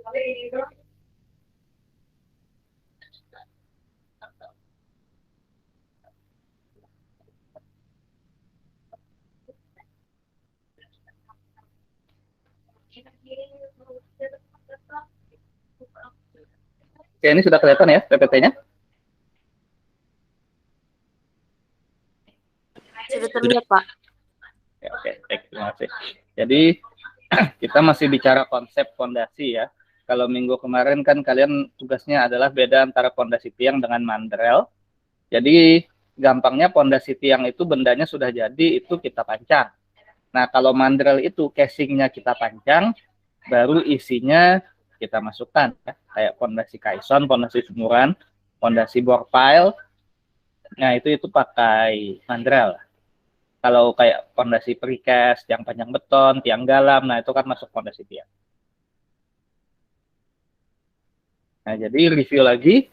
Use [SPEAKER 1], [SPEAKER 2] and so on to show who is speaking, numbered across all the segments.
[SPEAKER 1] Oke, ini sudah kelihatan ya PPT-nya?
[SPEAKER 2] Sudah terlihat, Pak.
[SPEAKER 1] Ya, oke, baik, terima kasih. Jadi kita masih bicara konsep fondasi ya. Kalau minggu kemarin kan kalian tugasnya adalah beda antara fondasi tiang dengan mandrel. Jadi gampangnya fondasi tiang itu bendanya sudah jadi, itu kita pancang. Nah, kalau mandrel itu casingnya kita pancang, baru isinya kita masukkan ya. Kayak fondasi kaison, fondasi sumuran, fondasi bore pile. Nah, itu pakai mandrel. Kalau kayak fondasi precast, tiang panjang beton, tiang galam, nah itu kan masuk fondasi tiang. Nah, jadi review lagi,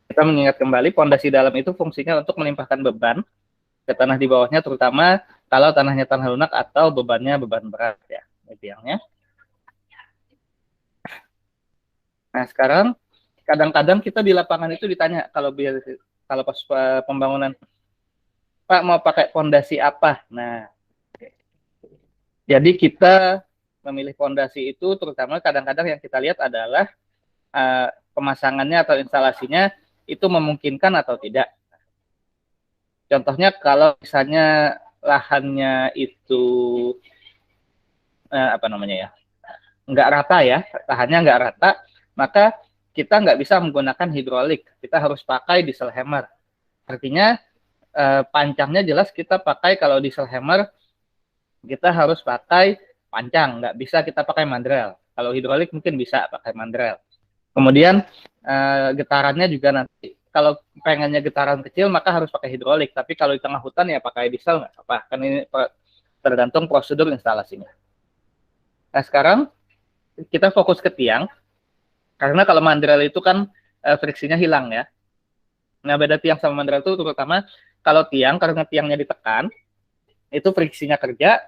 [SPEAKER 1] kita mengingat kembali fondasi dalam itu fungsinya untuk melimpahkan beban ke tanah di bawahnya, terutama kalau tanahnya tanah lunak atau bebannya beban berat ya, tiangnya. Nah, sekarang kadang-kadang kita di lapangan itu ditanya kalau pas pembangunan, Pak mau pakai fondasi apa? Nah, jadi kita memilih fondasi itu terutama kadang-kadang yang kita lihat adalah pemasangannya atau instalasinya itu memungkinkan atau tidak. Contohnya kalau misalnya lahannya itu apa namanya ya, nggak rata ya, lahannya nggak rata, maka kita nggak bisa menggunakan hidrolik, kita harus pakai diesel hammer. Artinya pancangnya jelas kita pakai, kalau diesel hammer kita harus pakai pancang, nggak bisa kita pakai mandrel. Kalau hidrolik mungkin bisa pakai mandrel. Kemudian getarannya juga nanti, kalau pengennya getaran kecil maka harus pakai hidrolik, tapi kalau di tengah hutan ya pakai diesel nggak apa-apa, kan ini tergantung prosedur instalasinya. Nah, sekarang kita fokus ke tiang, karena kalau mandrel itu kan friksinya hilang ya. Nah, beda tiang sama mandrel itu terutama kalau tiang, karena tiangnya ditekan, itu friksinya kerja,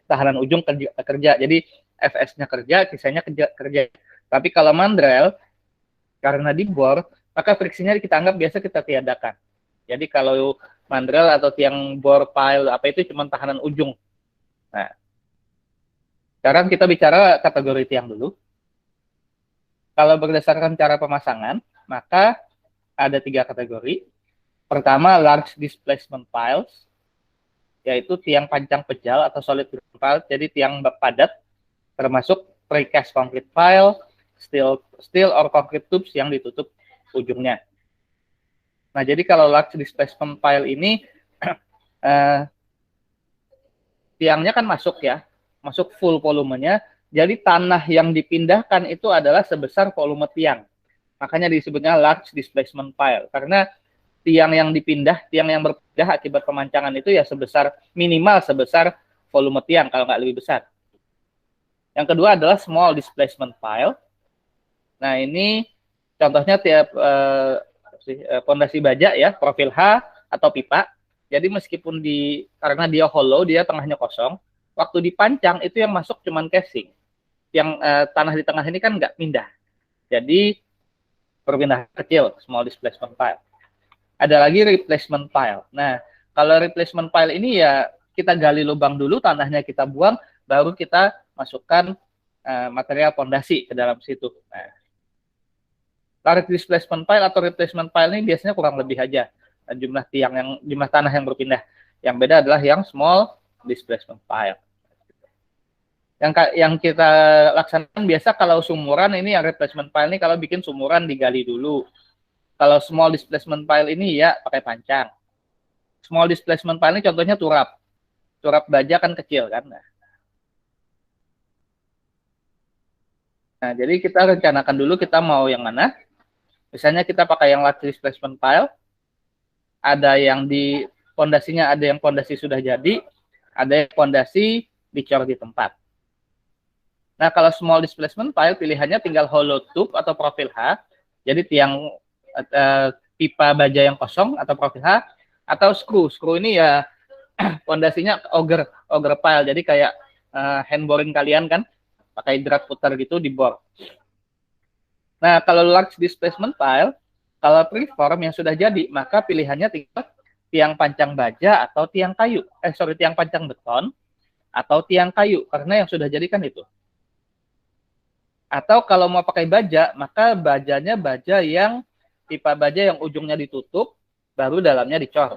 [SPEAKER 1] tahanan ujung kerja. Jadi FS-nya kerja, kisahnya kerja. Tapi kalau mandrel, karena dibor, maka friksinya kita anggap biasa kita tiadakan. Jadi kalau mandrel atau tiang bor pile apa itu cuma tahanan ujung. Nah, sekarang kita bicara kategori tiang dulu. Kalau berdasarkan cara pemasangan, maka ada 3 kategori. Pertama, large displacement piles, yaitu tiang pancang pejal atau solid ground pile, jadi tiang padat, termasuk precast concrete pile, steel or concrete tubes yang ditutup ujungnya. Nah, jadi kalau large displacement pile ini tiangnya kan masuk ya, masuk full volumenya. Jadi tanah yang dipindahkan itu adalah sebesar volume tiang. Makanya disebutnya large displacement pile, karena tiang yang berpindah akibat pemancangan itu ya minimal sebesar volume tiang, kalau nggak lebih besar. Yang kedua adalah small displacement pile. Nah, ini contohnya tiap pondasi baja ya, profil H atau pipa. Jadi meskipun karena dia hollow, dia tengahnya kosong, waktu dipancang itu yang masuk cuman casing. Yang tanah di tengah ini kan nggak pindah. Jadi perpindahan kecil, small displacement pile. Ada lagi replacement pile. Nah, kalau replacement pile ini ya kita gali lubang dulu, tanahnya kita buang, baru kita masukkan material pondasi ke dalam situ. Nah, large displacement pile atau replacement pile ini biasanya kurang lebih aja jumlah tanah yang berpindah. Yang beda adalah yang small displacement pile. Yang kita laksanakan biasa kalau sumuran ini, yang replacement pile ini kalau bikin sumuran digali dulu. Kalau small displacement pile ini ya pakai pancang. Small displacement pile ini contohnya turap. Turap baja kan kecil kan. Nah, jadi kita rencanakan dulu kita mau yang mana. Misalnya kita pakai yang large displacement pile. Ada yang di pondasinya, ada yang pondasi sudah jadi, ada yang pondasi dicor di tempat. Nah, kalau small displacement pile pilihannya tinggal hollow tube atau profil H. Jadi tiang pipa baja yang kosong atau profil H, atau screw. Screw ini ya pondasinya auger pile. Jadi kayak hand boring kalian kan, pakai drag putar gitu di bor. Nah, kalau large displacement pile, kalau preform yang sudah jadi, maka pilihannya tinggal tiang pancang baja atau tiang kayu. Tiang pancang beton atau tiang kayu, karena yang sudah jadi kan itu. Atau kalau mau pakai baja, maka bajanya baja yang pipa baja yang ujungnya ditutup, baru dalamnya dicor.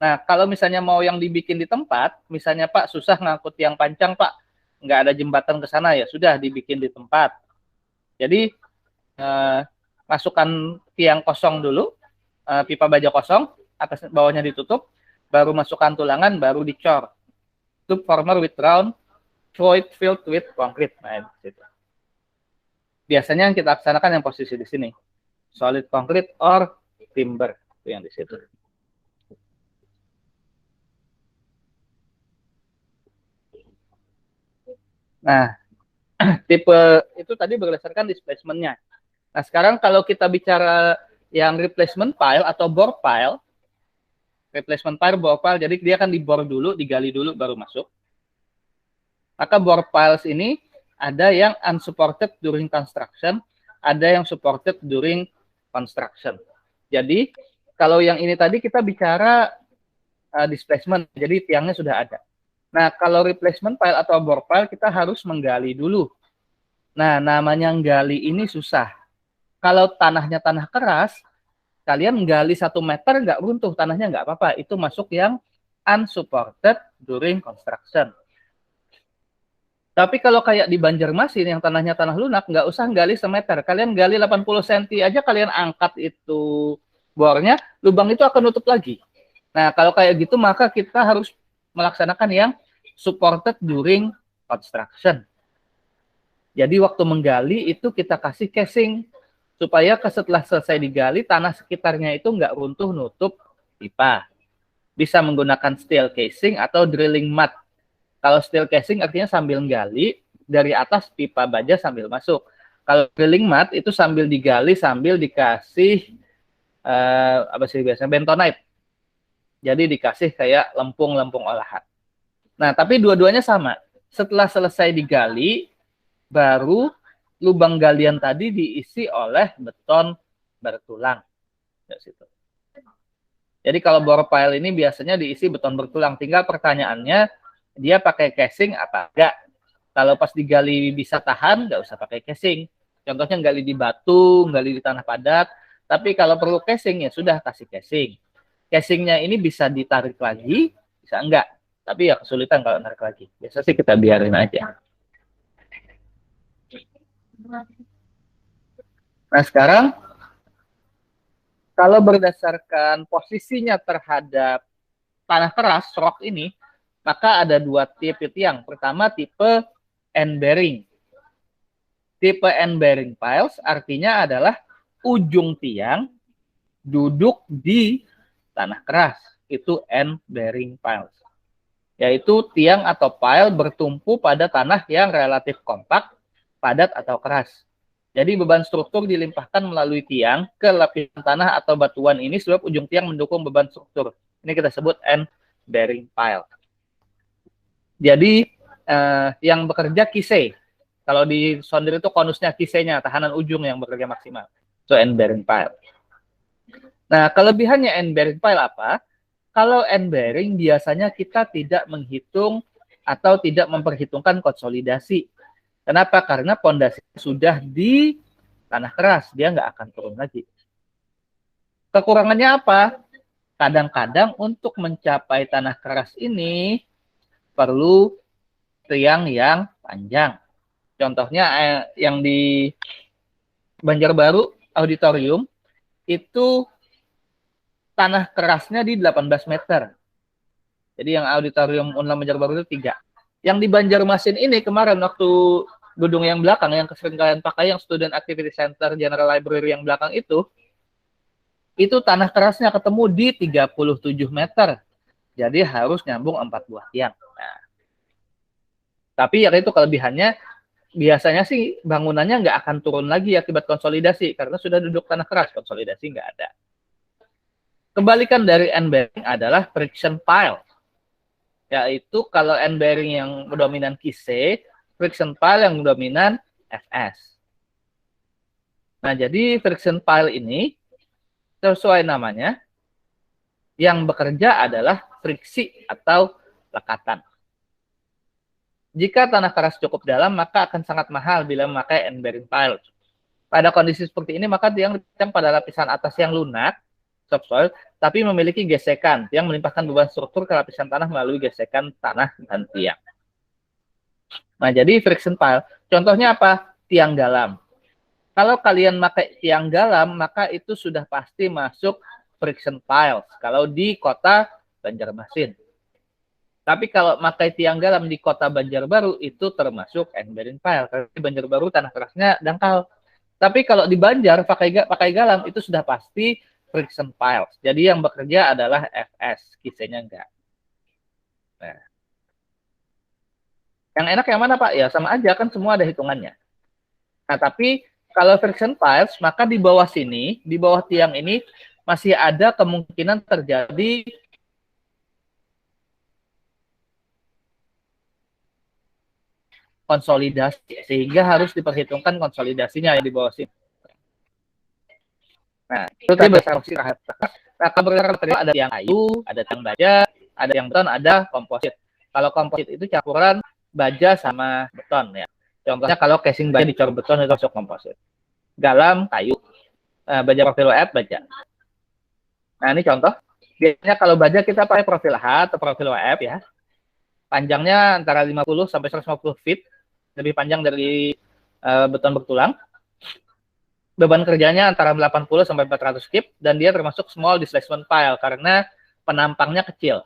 [SPEAKER 1] Nah, kalau misalnya mau yang dibikin di tempat, misalnya Pak susah ngangkut tiang pancang Pak, nggak ada jembatan ke sana, ya sudah dibikin di tempat. Jadi masukkan tiang kosong dulu, pipa baja kosong, atas bawahnya ditutup, baru masukkan tulangan, baru dicor. Tube former with round void filled with concrete. Nah, itu. Biasanya yang kita laksanakan yang posisi di sini, solid concrete or timber, itu yang di situ. Nah, tipe itu tadi berdasarkan displacement-nya. Nah, sekarang kalau kita bicara yang replacement pile atau bore pile, bore pile, jadi dia kan dibor dulu, digali dulu, baru masuk. Maka bore piles ini ada yang unsupported during construction, ada yang supported during construction. Jadi, kalau yang ini tadi kita bicara displacement, jadi tiangnya sudah ada. Nah, kalau replacement pile atau bore pile, kita harus menggali dulu. Nah, namanya nggali ini susah. Kalau tanahnya tanah keras, kalian gali 1 meter nggak runtuh, tanahnya nggak apa-apa. Itu masuk yang unsupported during construction. Tapi kalau kayak di Banjarmasin yang tanahnya tanah lunak, nggak usah gali semeter. Kalian gali 80 cm aja, kalian angkat itu bornya, lubang itu akan nutup lagi. Nah, kalau kayak gitu, maka kita harus melaksanakan yang supported during construction. Jadi waktu menggali itu kita kasih casing, supaya setelah selesai digali, tanah sekitarnya itu nggak runtuh nutup pipa. Bisa menggunakan steel casing atau drilling mud. Kalau steel casing artinya sambil gali, dari atas pipa baja sambil masuk. Kalau drilling mud itu sambil digali, sambil dikasih apa sih biasanya, bentonite. Jadi dikasih kayak lempung-lempung olahan. Nah, tapi dua-duanya sama. Setelah selesai digali, baru lubang galian tadi diisi oleh beton bertulang. Jadi kalau bore pile ini biasanya diisi beton bertulang. Tinggal pertanyaannya, dia pakai casing apa enggak? Kalau pas digali bisa tahan, nggak usah pakai casing. Contohnya gali di batu, gali di tanah padat. Tapi kalau perlu casing, ya sudah kasih casing. Casingnya ini bisa ditarik lagi, bisa enggak. Tapi ya kesulitan kalau tarik lagi. Biasa sih kita biarin aja. Nah, sekarang kalau berdasarkan posisinya terhadap tanah keras, rock ini, maka ada 2 tipe tiang. Pertama, tipe end-bearing. Tipe end-bearing piles artinya adalah ujung tiang duduk di tanah keras. Itu end-bearing piles. Yaitu tiang atau pile bertumpu pada tanah yang relatif kompak, padat atau keras. Jadi beban struktur dilimpahkan melalui tiang ke lapisan tanah atau batuan ini sebab ujung tiang mendukung beban struktur. Ini kita sebut end-bearing pile. Jadi yang bekerja kise. Kalau di sondir itu konusnya kisenya, tahanan ujung yang bekerja maksimal. Itu end-bearing pile. Nah, kelebihannya end-bearing pile apa? Kalau end-bearing biasanya kita tidak menghitung atau tidak memperhitungkan konsolidasi. Kenapa? Karena pondasi sudah di tanah keras, dia nggak akan turun lagi. Kekurangannya apa? Kadang-kadang untuk mencapai tanah keras ini perlu tiang yang panjang. Contohnya yang di Banjarbaru Auditorium itu tanah kerasnya di 18 meter. Jadi yang Auditorium Unlam Banjarbaru itu 3. Yang di Banjarmasin ini kemarin waktu gedung yang belakang yang sering kalian pakai, yang Student Activity Center General Library yang belakang itu tanah kerasnya ketemu di 37 meter. Jadi harus nyambung 4 buah tiang. Nah, tapi ya itu kelebihannya, biasanya sih bangunannya nggak akan turun lagi akibat konsolidasi, karena sudah duduk tanah keras, konsolidasi nggak ada. Kebalikan dari end-bearing adalah friction pile. Yaitu kalau end-bearing yang dominan kise, friction pile yang dominan FS. Nah, jadi friction pile ini sesuai namanya, yang bekerja adalah friksi atau lekatan. Jika tanah keras cukup dalam, maka akan sangat mahal bila memakai end bearing pile. Pada kondisi seperti ini, maka tiang dipasang pada lapisan atas yang lunak, subsoil, tapi memiliki gesekan yang melimpahkan beban struktur ke lapisan tanah melalui gesekan tanah dan tiang. Nah, jadi friction pile, contohnya apa? Tiang galam. Kalau kalian pakai tiang galam, maka itu sudah pasti masuk friction pile. Kalau di kota Banjarmasin. Tapi kalau pakai tiang galam di kota Banjarbaru, itu termasuk end bearing pile. Karena di Banjarbaru tanah kerasnya dangkal. Tapi kalau di Banjar pakai galam itu sudah pasti friction piles. Jadi yang bekerja adalah FS, kisahnya enggak. Nah, yang enak yang mana Pak? Ya sama aja kan semua ada hitungannya. Nah tapi kalau friction piles maka di bawah sini, di bawah tiang ini masih ada kemungkinan terjadi konsolidasi sehingga harus diperhitungkan konsolidasinya yang di bawah sini. Nah, itu tadi berfungsi rahap. Nah, kalau ada yang kayu, ada yang baja, ada yang beton, ada komposit. Kalau komposit itu campuran baja sama beton ya. Contohnya kalau casing baja dicor beton itu masuk komposit. Galam, kayu, baja profil WF, baja. Nah, ini contoh. Biasanya kalau baja kita pakai profil H atau profil WF ya. Panjangnya antara 50 sampai 150 feet, lebih panjang dari beton bertulang. Beban kerjanya antara 80 sampai 400 kip dan dia termasuk small displacement pile karena penampangnya kecil.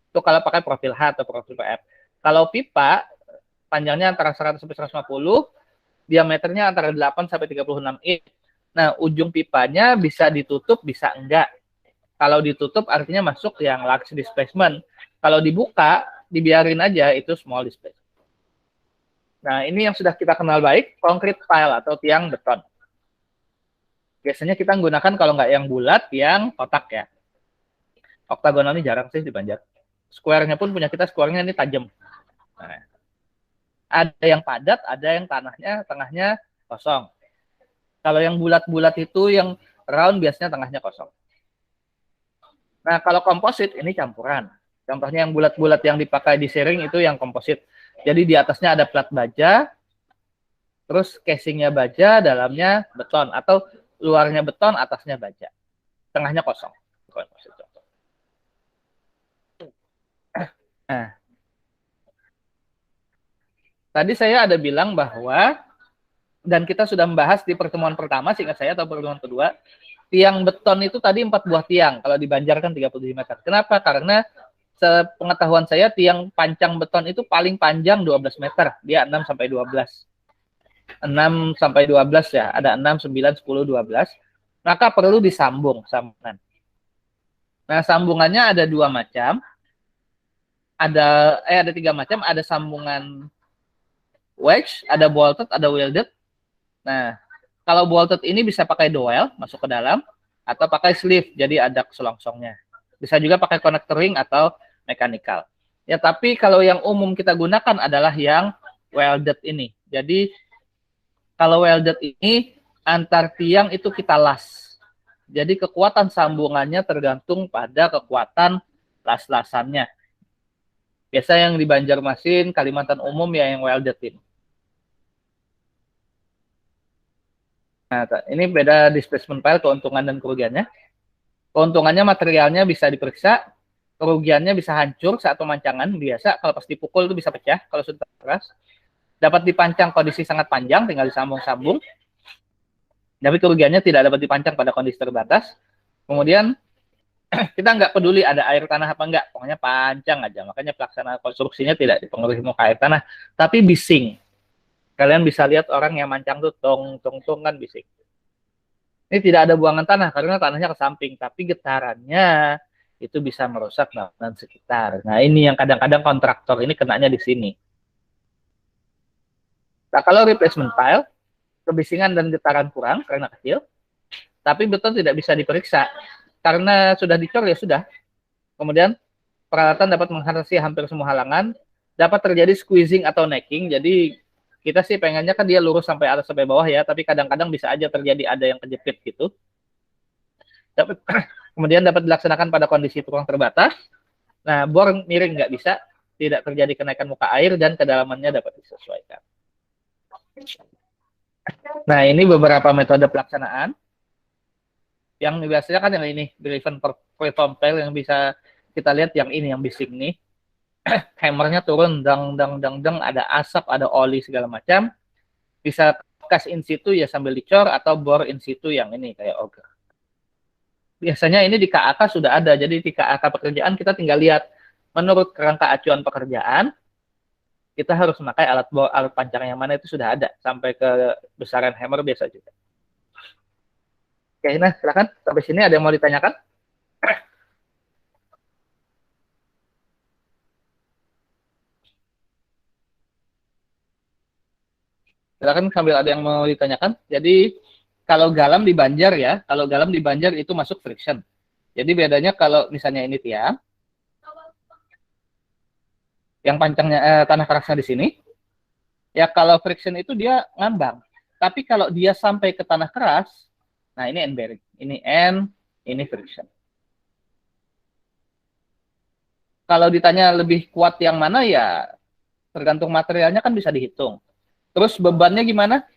[SPEAKER 1] Itu kalau pakai profil H atau profil WF. Kalau pipa panjangnya antara 100 sampai 150, diameternya antara 8 sampai 36 inch. Nah, ujung pipanya bisa ditutup, bisa enggak. Kalau ditutup artinya masuk yang large displacement. Kalau dibuka, dibiarin aja itu small displacement. Nah, ini yang sudah kita kenal baik, concrete pile atau tiang beton. Biasanya kita menggunakan kalau nggak yang bulat, yang kotak ya. Oktagonal ini jarang sih di Banjar. Square-nya pun punya kita, square-nya ini tajam. Nah, ada yang padat, ada yang tanahnya tengahnya kosong. Kalau yang bulat-bulat itu yang round biasanya tengahnya kosong. Nah, kalau komposit ini campuran. Contohnya yang bulat-bulat yang dipakai di sharing itu yang komposit. Jadi di atasnya ada plat baja, terus casingnya baja, dalamnya beton. Atau luarnya beton, atasnya baja. Tengahnya kosong. Nah, tadi saya ada bilang bahwa, dan kita sudah membahas di pertemuan pertama, seingat saya, atau pertemuan kedua, tiang beton itu tadi 4 buah tiang. Kalau di Banjar kan 37 meter. Kenapa? Karena sepengetahuan saya, tiang pancang beton itu paling panjang 12 meter. Dia 6 sampai 12. 6 sampai 12 ya. Ada 6, 9, 10, 12. Maka perlu disambung sambungan. Nah, sambungannya ada 2 macam. Ada 3 macam. Ada sambungan wedge, ada bolted, ada welded. Nah, kalau bolted ini bisa pakai dowel masuk ke dalam atau pakai sleeve, jadi ada selongsongnya. Bisa juga pakai connector ring atau mechanical. Ya, tapi kalau yang umum kita gunakan adalah yang welded ini. Jadi kalau welded ini antar tiang itu kita las. Jadi kekuatan sambungannya tergantung pada kekuatan las-lasannya. Biasa yang di Banjarmasin, Kalimantan umum ya yang welded ini. Nah, ini beda displacement pile, keuntungan dan kerugiannya. Keuntungannya materialnya bisa diperiksa, kerugiannya bisa hancur saat pemancangan. Biasa kalau pas dipukul itu bisa pecah kalau sudah keras. Dapat dipancang kondisi sangat panjang, tinggal disambung-sambung. Tapi kerugiannya tidak dapat dipancang pada kondisi terbatas. Kemudian kita nggak peduli ada air tanah apa enggak, pokoknya pancang aja. Makanya pelaksanaan konstruksinya tidak dipengaruhi muka air tanah, tapi bising. Kalian bisa lihat orang yang mancang tuh tong kan bising. Ini tidak ada buangan tanah karena tanahnya ke samping, tapi getarannya itu bisa merusak bangunan sekitar. Nah, ini yang kadang-kadang kontraktor ini kenanya di sini. Nah, kalau replacement pile, kebisingan dan getaran kurang karena kecil, tapi beton tidak bisa diperiksa. Karena sudah dicor ya sudah. Kemudian peralatan dapat mengatasi hampir semua halangan, dapat terjadi squeezing atau necking, jadi Kita sih pengennya kan dia lurus sampai atas sampai bawah ya, tapi kadang-kadang bisa aja terjadi ada yang kejepit gitu. Tapi kemudian dapat dilaksanakan pada kondisi ruang terbatas. Nah, bor miring nggak bisa, tidak terjadi kenaikan muka air dan kedalamannya dapat disesuaikan. Nah, ini beberapa metode pelaksanaan. Yang biasanya kan yang ini, driven perform fail yang bisa kita lihat yang ini, yang bising nih. Hammernya turun, dang, dang, dang, dang, ada asap, ada oli, segala macam. Bisa kas in situ ya sambil dicor, atau bor in situ yang ini, kayak ogre. Biasanya ini di KAK sudah ada, jadi di KAK pekerjaan kita tinggal lihat, menurut kerangka acuan pekerjaan, kita harus memakai alat pancang yang mana itu sudah ada, sampai ke besaran hammer biasa juga. Oke, nah silakan, sampai sini ada yang mau ditanyakan? Silakan sambil ada yang mau ditanyakan. Jadi kalau galam di Banjar ya, kalau galam di Banjar itu masuk friction. Jadi bedanya kalau misalnya ini tiang, yang pancangnya tanah kerasnya di sini, ya kalau friction itu dia ngambang. Tapi kalau dia sampai ke tanah keras, nah ini end bearing, ini end, ini friction. Kalau ditanya lebih kuat yang mana ya tergantung materialnya kan bisa dihitung. Terus bebannya gimana?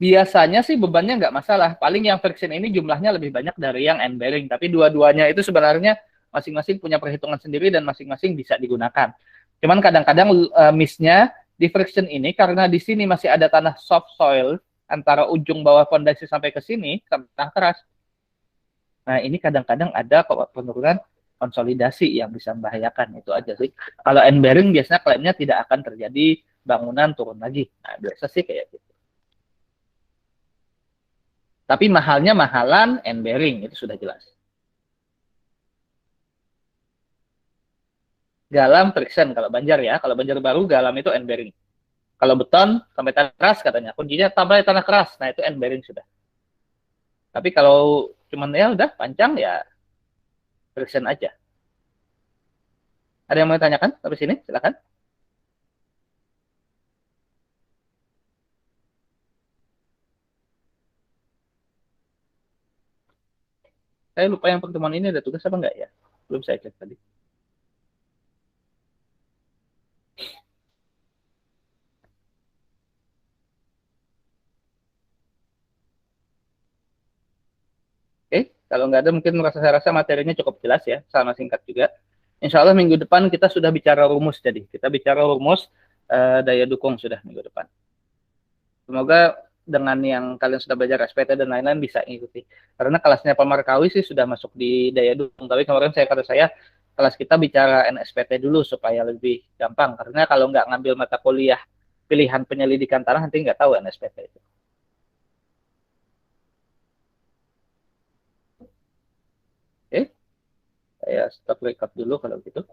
[SPEAKER 1] Biasanya sih bebannya nggak masalah. Paling yang friction ini jumlahnya lebih banyak dari yang end bearing. Tapi dua-duanya itu sebenarnya masing-masing punya perhitungan sendiri dan masing-masing bisa digunakan. Cuman kadang-kadang miss-nya di friction ini karena di sini masih ada tanah soft soil antara ujung bawah fondasi sampai ke sini, tanah keras. Nah ini kadang-kadang ada penurunan konsolidasi yang bisa membahayakan. Itu aja sih. Kalau end bearing biasanya klaimnya tidak akan terjadi bangunan turun lagi. Nah biasa sih kayak gitu. Tapi mahalnya mahalan end bearing, itu sudah jelas. Galam friction kalau Banjar ya. Kalau Banjar baru galam itu end bearing. Kalau beton sampai tanah keras katanya. Kuncinya sampai tanah keras. Nah itu end bearing sudah. Tapi kalau cuman ya udah pancang ya friction aja. Ada yang mau ditanyakan sampai sini? Silakan. Saya lupa yang pertemuan ini ada tugas apa enggak ya? Belum saya cek tadi. Oke, kalau nggak ada mungkin saya rasa materinya cukup jelas ya, sama singkat juga. Insya Allah minggu depan kita sudah bicara rumus jadi. Kita bicara rumus daya dukung sudah minggu depan. Semoga dengan yang kalian sudah belajar SPT dan lain-lain bisa ikuti. Karena kelasnya Pak Markawi sih sudah masuk di daya dukung. Tapi kemarin kata saya kelas kita bicara NSPT dulu supaya lebih gampang. Karena kalau nggak ngambil mata kuliah pilihan penyelidikan tanah nanti nggak tahu NSPT itu. Oke, saya stop record dulu kalau gitu.